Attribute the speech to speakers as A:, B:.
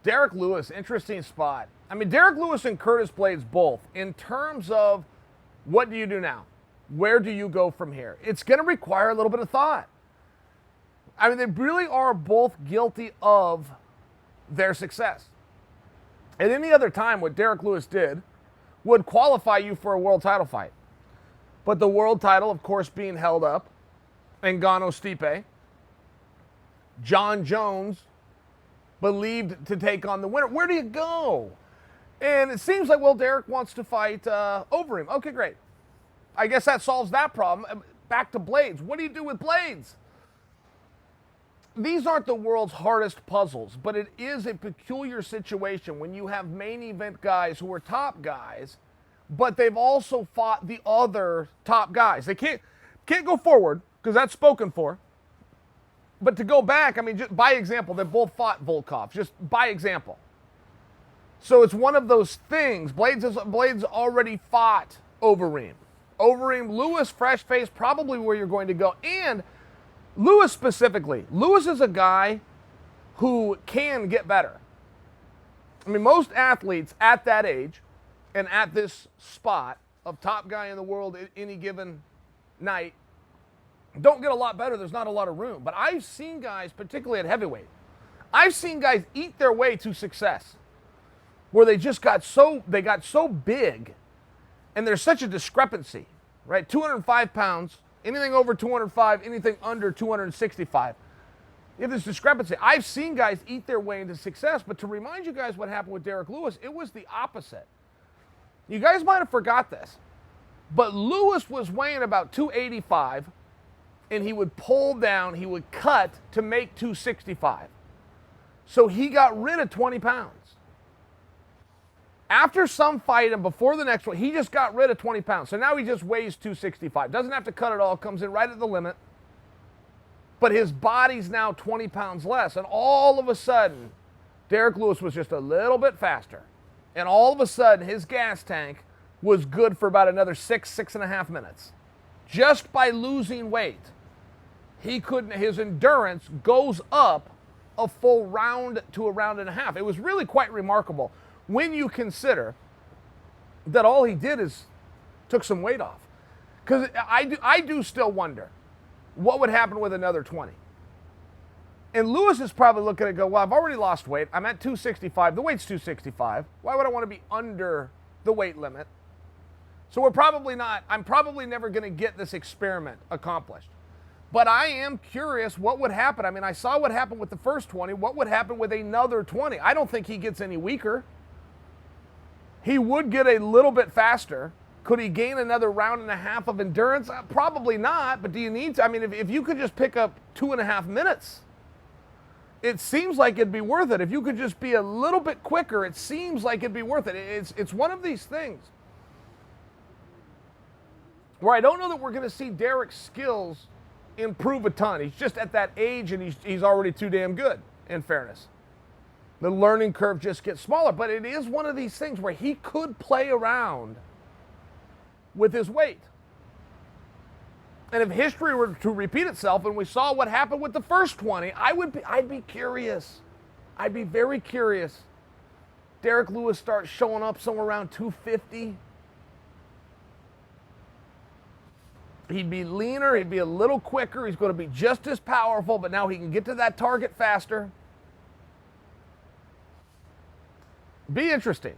A: Derrick Lewis, interesting spot. I mean, Derrick Lewis and Curtis Blades both, in terms of what do you do now? Where do you go from here? It's going to require a little bit of thought. I mean, they really are both guilty of their success. At any other time, what Derrick Lewis did would qualify you for a world title fight. But the world title, of course, being held up, Ngannou Stipe, John Jones believed to take on the winner. Where do you go? And it seems like, well, Derrick wants to fight over him. Okay, great. I guess that solves that problem. Back to Blades. What do you do with Blades? These aren't the world's hardest puzzles, but it is a peculiar situation when you have main event guys who are top guys, but they've also fought the other top guys. They can't go forward because that's spoken for. But to go back, I mean, just by example, they both fought Volkov, just by example. So it's one of those things. Blades already fought Overeem. Lewis, fresh face, probably where you're going to go. And Lewis specifically. Lewis is a guy who can get better. I mean, most athletes at that age and at this spot of top guy in the world at any given night don't get a lot better. There's not a lot of room. But I've seen guys, particularly at heavyweight, I've seen guys eat their way to success where they got so big, and there's such a discrepancy, right? 205 pounds, anything over 205, anything under 265. You have this discrepancy. I've seen guys eat their way into success, but to remind you guys what happened with Derrick Lewis, it was the opposite. You guys might have forgot this, but Lewis was weighing about 285, and he would pull down, he would cut to make 265. So he got rid of 20 pounds. After some fight and before the next one, he just got rid of 20 pounds. So now he just weighs 265. Doesn't have to cut it all, comes in right at the limit. But his body's now 20 pounds less. And all of a sudden, Derrick Lewis was just a little bit faster. And all of a sudden, his gas tank was good for about another 6.5 minutes. Just by losing weight, his endurance goes up a full round to a round and a half. It was really quite remarkable when you consider that all he did is took some weight off. Because I do still wonder what would happen with another 20. And Lewis is probably looking at it and go, well, I've already lost weight. I'm at 265. The weight's 265. Why would I want to be under the weight limit? So I'm probably never going to get this experiment accomplished. But I am curious what would happen. I mean, I saw what happened with the first 20. What would happen with another 20? I don't think he gets any weaker. He would get a little bit faster. Could he gain another round and a half of endurance? Probably not, but do you need to? I mean, if you could just pick up 2.5 minutes, it seems like it'd be worth it. If you could just be a little bit quicker, it seems like it'd be worth it. It's one of these things where I don't know that we're going to see Derrick's skills improve a ton. He's just at that age, and he's already too damn good, in fairness. The learning curve just gets smaller, but it is one of these things where he could play around with his weight. And if history were to repeat itself and we saw what happened with the first 20, I'd be curious. I'd be very curious. Derrick Lewis starts showing up somewhere around 250. He'd be leaner, he'd be a little quicker, he's going to be just as powerful, but now he can get to that target faster. Be interesting.